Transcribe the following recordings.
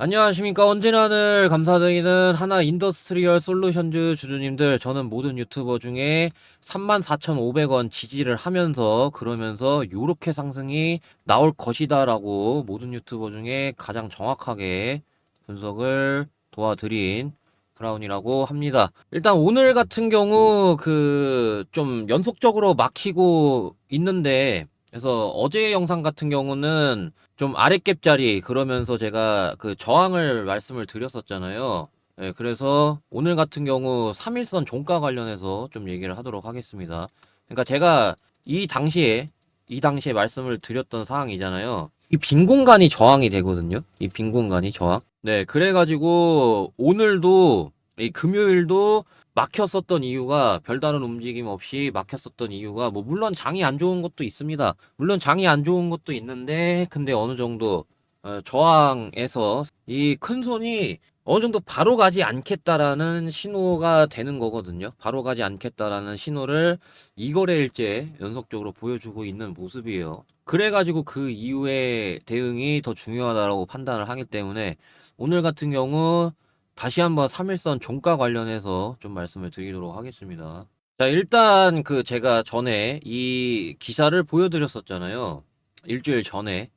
안녕하십니까. 언제나 늘 감사드리는 하나 인더스트리얼 솔루션즈 주주님들, 저는 모든 유튜버 중에 34,500원 지지를 하면서 그러면서 요렇게 상승이 나올 것이다 라고 모든 유튜버 중에 가장 정확하게 분석을 도와드린 브라운이라고 합니다. 일단 오늘 같은 경우 좀 연속적으로 막히고 있는데, 그래서 어제 영상 같은 경우는 좀 아랫갭자리, 그러면서 제가 그 저항을 말씀을 드렸었잖아요. 예, 그래서 오늘 같은 경우 3일선 종가 관련해서 좀 얘기를 하도록 하겠습니다. 그러니까 제가 이 당시에 말씀을 드렸던 사항이잖아요. 이 빈 공간이 저항이 되거든요. 이 빈 공간이 저항. 네, 그래가지고 오늘도 이 금요일도 막혔었던 이유가, 별다른 움직임 없이 막혔었던 이유가, 뭐 물론 장이 안 좋은 것도 있습니다. 물론 장이 안 좋은 것도 있는데, 근데 어느 정도 저항에서 이 큰 손이 어느 정도 바로 가지 않겠다라는 신호가 되는 거거든요. 바로 가지 않겠다라는 신호를 이거래일째 연속적으로 보여주고 있는 모습이에요. 그래가지고 그 이후의 대응이 더 중요하다고 판단을 하기 때문에 오늘 같은 경우 다시 한번 3일선 종가 관련해서 좀 말씀을 드리도록 하겠습니다. 자, 일단 제가 전에 이 기사를 보여드렸었잖아요. 일주일 전에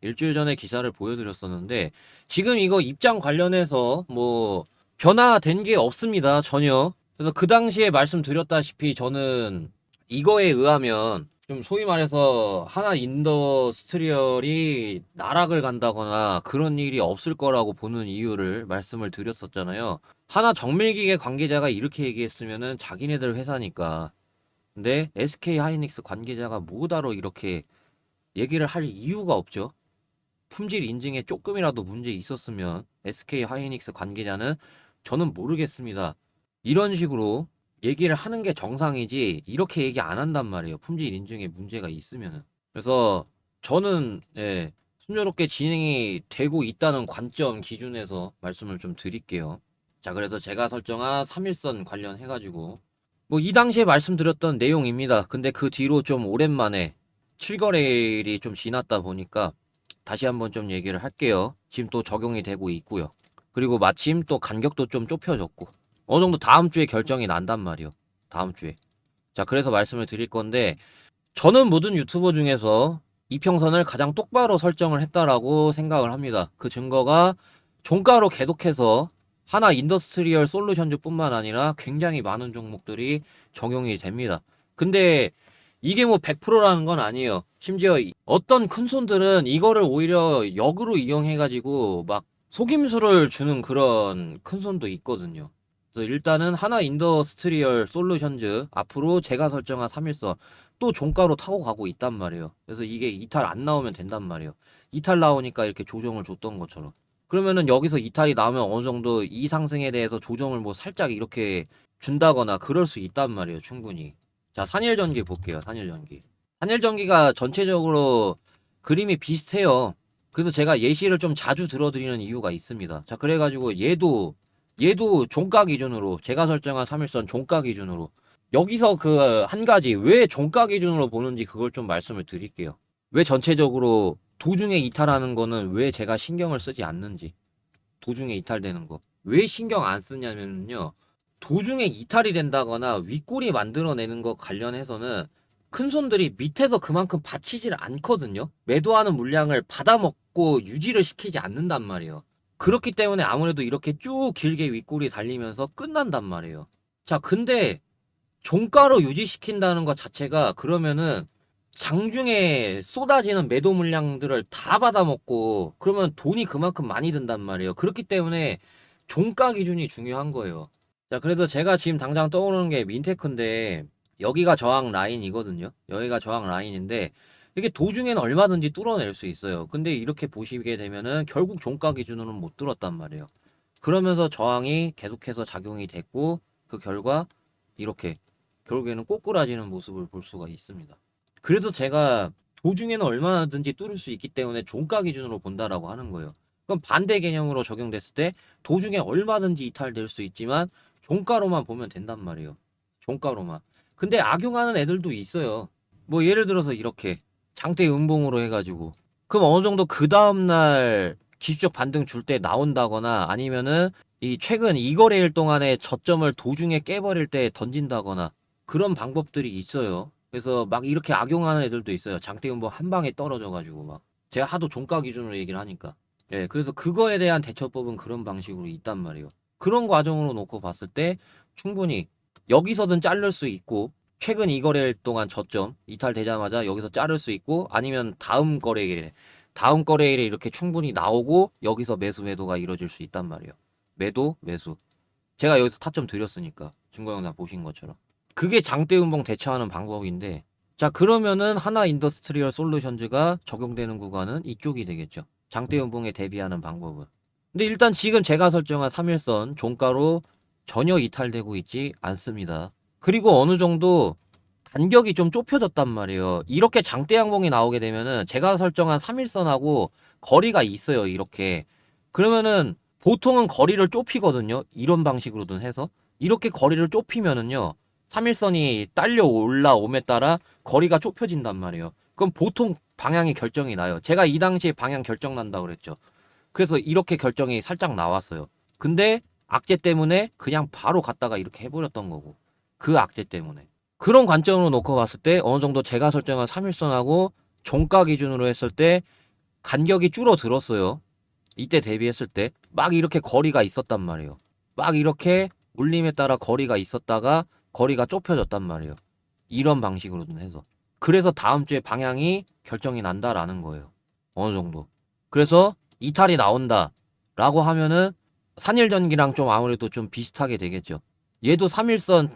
기사를 보여드렸었는데, 지금 이거 입장 관련해서 뭐 변화된 게 없습니다. 전혀. 그래서 그 당시에 말씀드렸다시피 저는 이거에 의하면 좀 소위 말해서 하나 인더스트리얼이 나락을 간다거나 그런 일이 없을 거라고 보는 이유를 말씀을 드렸었잖아요. 하나 정밀기계 관계자가 이렇게 얘기했으면은 자기네들 회사니까. 근데 SK 하이닉스 관계자가 뭐다로 이렇게 얘기를 할 이유가 없죠. 품질 인증에 조금이라도 문제 있었으면 SK 하이닉스 관계자는 저는 모르겠습니다, 이런 식으로 얘기를 하는 게 정상이지, 이렇게 얘기 안 한단 말이에요. 품질 인증에 문제가 있으면은. 그래서 저는 순조롭게 진행이 되고 있다는 관점 기준에서 말씀을 좀 드릴게요. 자, 그래서 제가 설정한 3일선 관련해가지고 뭐 이 당시에 말씀드렸던 내용입니다. 근데 그 뒤로 좀 오랜만에 7거래일이 좀 지났다 보니까 다시 한번 좀 얘기를 할게요. 지금 또 적용이 되고 있고요. 그리고 마침 또 간격도 좀 좁혀졌고 어느 정도 다음 주에 결정이 난단 말이요. 다음 주에. 자, 그래서 말씀을 드릴 건데, 저는 모든 유튜버 중에서 이평선을 가장 똑바로 설정을 했다라고 생각을 합니다. 그 증거가 종가로 계속해서 하나 인더스트리얼 솔루션즈 뿐만 아니라 굉장히 많은 종목들이 적용이 됩니다. 근데 이게 뭐 100%라는 건 아니에요. 심지어 어떤 큰 손들은 이거를 오히려 역으로 이용해가지고 막 속임수를 주는 그런 큰 손도 있거든요. 그래서 일단은 하나 인더스트리얼 솔루션즈 앞으로 제가 설정한 3일선 또 종가로 타고 가고 있단 말이에요. 그래서 이게 이탈 안 나오면 된단 말이에요. 이탈 나오니까 이렇게 조정을 줬던 것처럼. 그러면은 여기서 이탈이 나오면 어느 정도 이 상승에 대해서 조정을 뭐 살짝 이렇게 준다거나 그럴 수 있단 말이에요. 충분히. 자, 산일전기 볼게요. 산일전기. 산일전기가 전체적으로 그림이 비슷해요. 그래서 제가 예시를 좀 자주 들어드리는 이유가 있습니다. 자, 그래가지고 얘도 종가 기준으로, 제가 설정한 3일선 종가 기준으로, 여기서 그 한 가지 왜 종가 기준으로 보는지 그걸 좀 말씀을 드릴게요. 왜 전체적으로 도중에 이탈하는 거는 왜 제가 신경을 쓰지 않는지. 도중에 이탈되는 거 왜 신경 안 쓰냐면요, 도중에 이탈이 된다거나 윗골이 만들어내는 거 관련해서는 큰 손들이 밑에서 그만큼 받치질 않거든요. 매도하는 물량을 받아먹고 유지를 시키지 않는단 말이에요. 그렇기 때문에 아무래도 이렇게 쭉 길게 윗골이 달리면서 끝난단 말이에요. 자, 근데 종가로 유지시킨다는 것 자체가, 그러면은 장중에 쏟아지는 매도 물량들을 다 받아먹고 그러면 돈이 그만큼 많이 든단 말이에요. 그렇기 때문에 종가 기준이 중요한 거예요. 자, 그래서 제가 지금 당장 떠오르는 게 민테크인데, 여기가 저항 라인이거든요. 여기가 저항 라인인데 이게 도중에는 얼마든지 뚫어낼 수 있어요. 근데 이렇게 보시게 되면은 결국 종가 기준으로는 못 뚫었단 말이에요. 그러면서 저항이 계속해서 작용이 됐고, 그 결과 이렇게 결국에는 꼬꾸라지는 모습을 볼 수가 있습니다. 그래서 제가 도중에는 얼마든지 뚫을 수 있기 때문에 종가 기준으로 본다라고 하는 거예요. 그럼 반대 개념으로 적용됐을 때 도중에 얼마든지 이탈될 수 있지만 종가로만 보면 된단 말이에요. 종가로만. 근데 악용하는 애들도 있어요. 뭐 예를 들어서 이렇게 장대 음봉으로 해가지고, 그럼 어느 정도 그 다음날 기술적 반등 줄 때 나온다거나 아니면은 이 최근 이 거래일 동안에 저점을 도중에 깨버릴 때 던진다거나 그런 방법들이 있어요. 그래서 막 이렇게 악용하는 애들도 있어요. 장대음봉 한 방에 떨어져가지고 막. 제가 하도 종가 기준으로 얘기를 하니까. 예, 그래서 그거에 대한 대처법은 그런 방식으로 있단 말이에요. 그런 과정으로 놓고 봤을 때 충분히 여기서든 자를 수 있고 최근 이 거래일 동안 저점 이탈되자마자 여기서 자를 수 있고 아니면 다음 거래일에 이렇게 충분히 나오고 여기서 매도가 이루어질 수 있단 말이에요. 매수. 제가 여기서 타점 드렸으니까 증거 영상 보신 것처럼. 그게 장대음봉 대처하는 방법인데 자 그러면은 하나 인더스트리얼 솔루션즈가 적용되는 구간은 이쪽이 되겠죠. 장대음봉에 대비하는 방법은. 근데 일단 지금 제가 설정한 3일선 종가로 전혀 이탈되고 있지 않습니다. 그리고 어느 정도 간격이 좀 좁혀졌단 말이에요. 이렇게 장대 양봉이 나오게 되면은 제가 설정한 3일선하고 거리가 있어요. 이렇게. 그러면은 보통은 거리를 좁히거든요. 이런 방식으로든 해서. 이렇게 거리를 좁히면은요. 3일선이 딸려 올라옴에 따라 거리가 좁혀진단 말이에요. 그럼 보통 방향이 결정이 나요. 제가 이 당시에 방향 결정 난다고 그랬죠. 그래서 이렇게 결정이 살짝 나왔어요. 근데 악재 때문에 그냥 바로 갔다가 이렇게 해버렸던 거고. 그 악재 때문에. 그런 관점으로 놓고 봤을 때 어느 정도 제가 설정한 3일선하고 종가 기준으로 했을 때 간격이 줄어들었어요. 이때 대비했을 때 막 이렇게 거리가 있었단 말이에요. 막 이렇게 울림에 따라 거리가 있었다가 거리가 좁혀졌단 말이에요. 이런 방식으로든 해서. 그래서 다음 주에 방향이 결정이 난다라는 거예요. 어느 정도. 그래서 이탈이 나온다 라고 하면은 산일전기랑 좀 아무래도 좀 비슷하게 되겠죠. 얘도 3일선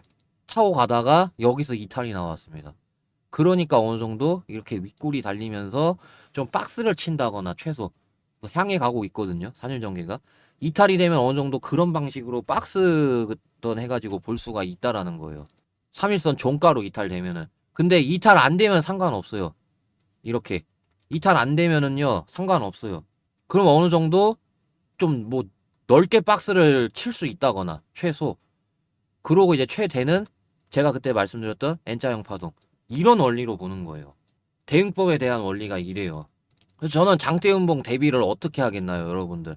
타고 가다가 여기서 이탈이 나왔습니다. 그러니까 어느 정도 이렇게 윗골이 달리면서 좀 박스를 친다거나 최소 향해 가고 있거든요. 산일전기가. 이탈이 되면 어느 정도 그런 방식으로 박스던 해가지고 볼 수가 있다라는 거예요. 3일선 종가로 이탈되면은. 근데 이탈 안 되면 상관없어요. 이렇게. 이탈 안 되면은요, 상관없어요. 그럼 어느 정도 좀 뭐 넓게 박스를 칠 수 있다거나 최소. 그러고 이제 최대는 제가 그때 말씀드렸던 N자형 파동. 이런 원리로 보는 거예요. 대응법에 대한 원리가 이래요. 그래서 저는 장대음봉 대비를 어떻게 하겠나요, 여러분들?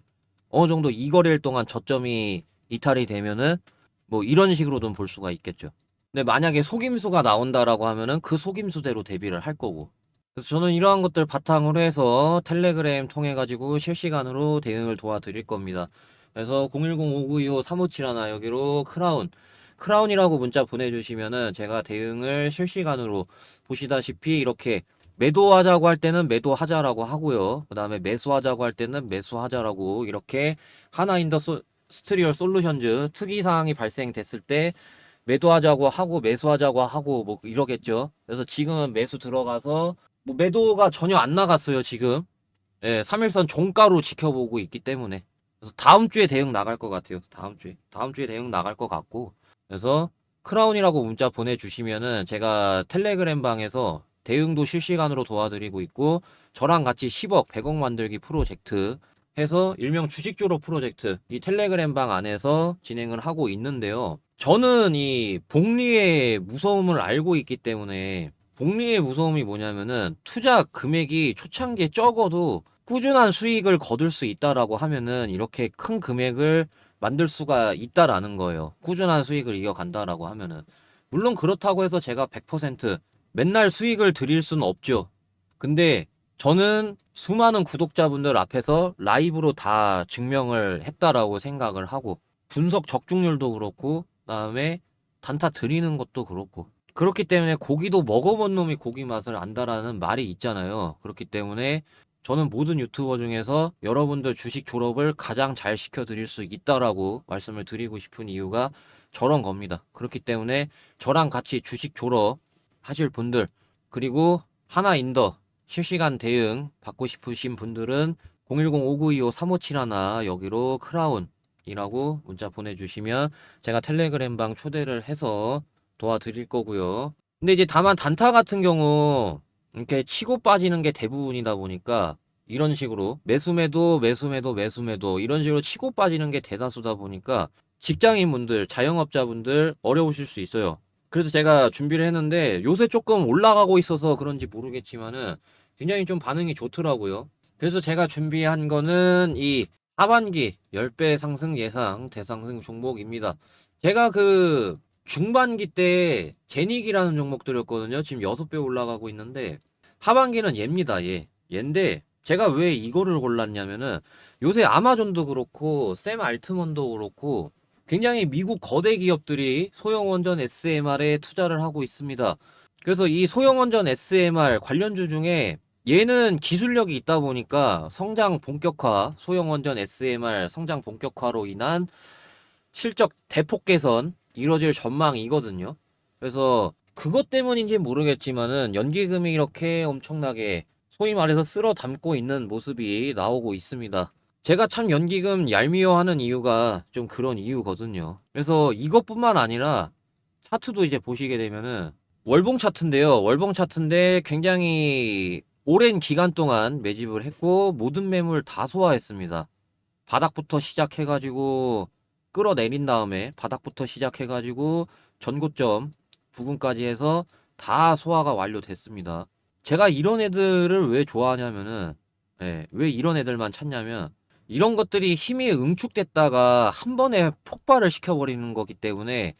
어느 정도 이 거래일 동안 저점이 이탈이 되면은 뭐 이런 식으로든 볼 수가 있겠죠. 근데 만약에 속임수가 나온다라고 하면은 그 속임수대로 대비를 할 거고. 그래서 저는 이러한 것들 바탕으로 해서 텔레그램 통해 가지고 실시간으로 대응을 도와드릴 겁니다. 그래서 010-5925-3571 여기로 크라운이라고 문자 보내주시면은 제가 대응을 실시간으로 보시다시피 이렇게 매도하자고 할 때는 매도하자라고 하고요. 그 다음에 매수하자고 할 때는 매수하자라고 이렇게 하나 인더스트리얼 솔루션즈 특이사항이 발생됐을 때 매도하자고 하고 매수하자고 하고 뭐 이러겠죠. 그래서 지금은 매수 들어가서 뭐 매도가 전혀 안 나갔어요, 지금. 예, 3일선 종가로 지켜보고 있기 때문에. 그래서 다음 주에 대응 나갈 것 같아요. 다음 주에. 다음 주에 대응 나갈 것 같고. 그래서 크라운이라고 문자 보내주시면은 제가 텔레그램 방에서 대응도 실시간으로 도와드리고 있고 저랑 같이 10억, 100억 만들기 프로젝트 해서 일명 주식 졸업 프로젝트 이 텔레그램 방 안에서 진행을 하고 있는데요. 저는 이 복리의 무서움을 알고 있기 때문에 복리의 무서움이 뭐냐면은 투자 금액이 초창기에 적어도 꾸준한 수익을 거둘 수 있다라고 하면은 이렇게 큰 금액을 만들 수가 있다라는 거예요. 꾸준한 수익을 이어간다라고 하면은. 물론 그렇다고 해서 제가 100% 맨날 수익을 드릴 수는 없죠. 근데 저는 수많은 구독자분들 앞에서 라이브로 다 증명을 했다라고 생각을 하고 분석 적중률도 그렇고 그다음에 단타 드리는 것도 그렇고 그렇기 때문에 고기도 먹어본 놈이 고기 맛을 안다라는 말이 있잖아요. 그렇기 때문에 저는 모든 유튜버 중에서 여러분들 주식 졸업을 가장 잘 시켜드릴 수 있다라고 말씀을 드리고 싶은 이유가 저런 겁니다. 그렇기 때문에 저랑 같이 주식 졸업 하실 분들 그리고 하나 인더 실시간 대응 받고 싶으신 분들은 010-5925-3571 여기로 크라운이라고 문자 보내주시면 제가 텔레그램방 초대를 해서 도와드릴 거고요. 근데 이제 다만 단타 같은 경우 이렇게 치고 빠지는 게 대부분이다 보니까 이런 식으로 매수매도 이런 식으로 치고 빠지는 게 대다수다 보니까 직장인분들, 자영업자분들 어려우실 수 있어요. 그래서 제가 준비를 했는데 요새 조금 올라가고 있어서 그런지 모르겠지만은 굉장히 좀 반응이 좋더라고요. 그래서 제가 준비한 거는 이 하반기 10배 상승 예상 대상승 종목입니다. 제가 그 중반기 때 제닉이라는 종목 들였거든요. 지금 6배 올라가고 있는데 하반기는 얘입니다. 얘인데 제가 왜 이거를 골랐냐면은 요새 아마존도 그렇고 샘 알트먼도 그렇고 굉장히 미국 거대 기업들이 소형원전 SMR에 투자를 하고 있습니다. 그래서 이 소형원전 SMR 관련주 중에 얘는 기술력이 있다 보니까 성장 본격화, 소형원전 SMR 성장 본격화로 인한 실적 대폭 개선 이뤄질 전망이거든요. 그래서 그것 때문인지 모르겠지만은 연기금이 이렇게 엄청나게 소위 말해서 쓸어 담고 있는 모습이 나오고 있습니다. 제가 참 연기금 얄미워하는 이유가 좀 그런 이유거든요. 그래서 이것뿐만 아니라 차트도 이제 보시게 되면은 월봉 차트인데요. 월봉 차트인데 굉장히 오랜 기간 동안 매집을 했고 모든 매물 다 소화했습니다. 바닥부터 시작해가지고 끌어내린 다음에 바닥부터 시작해가지고 전고점 부근까지 해서 다 소화가 완료됐습니다. 제가 이런 애들을 왜 좋아하냐면은 왜 이런 애들만 찾냐면 이런 것들이 힘이 응축됐다가 한 번에 폭발을 시켜버리는 거기 때문에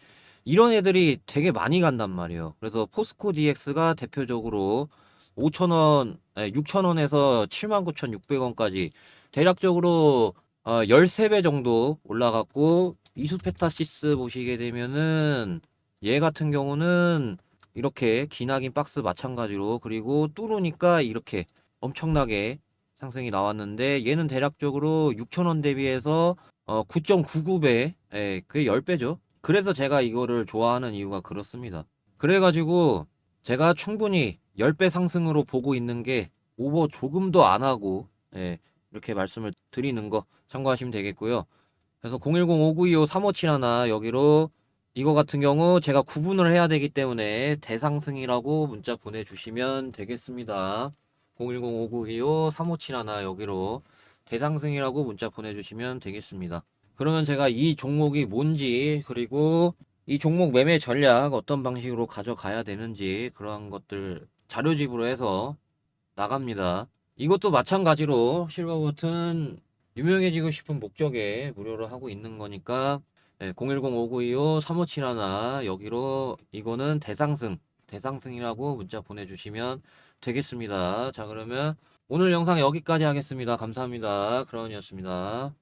이런 애들이 되게 많이 간단 말이에요. 그래서 포스코 DX가 대표적으로 5,000원, 6,000원에서 79,600원까지 대략적으로 13배 정도 올라갔고 이수페타시스 보시게 되면은 얘 같은 경우는 이렇게 기나긴 박스 마찬가지로 그리고 뚫으니까 이렇게 엄청나게 상승이 나왔는데 얘는 대략적으로 6,000원 대비해서 9.99배, 그게 10배죠. 그래서 제가 이거를 좋아하는 이유가 그렇습니다. 그래가지고 제가 충분히 10배 상승으로 보고 있는 게 오버 조금도 안 하고 이렇게 말씀을 드리는 거 참고하시면 되겠고요. 그래서 010-5925-3571 여기로 이거 같은 경우 제가 구분을 해야 되기 때문에 대상승이라고 문자 보내주시면 되겠습니다. 010-5925-3571 여기로 대상승이라고 문자 보내주시면 되겠습니다. 그러면 제가 이 종목이 뭔지 그리고 이 종목 매매 전략 어떤 방식으로 가져가야 되는지 그러한 것들 자료집으로 해서 나갑니다. 이것도 마찬가지로 실버 버튼 유명해지고 싶은 목적에 무료로 하고 있는 거니까 010-5925-3571 여기로 이거는 대상승이라고 문자 보내주시면 되겠습니다. 자 그러면 오늘 영상 여기까지 하겠습니다. 감사합니다. 크라운이었습니다.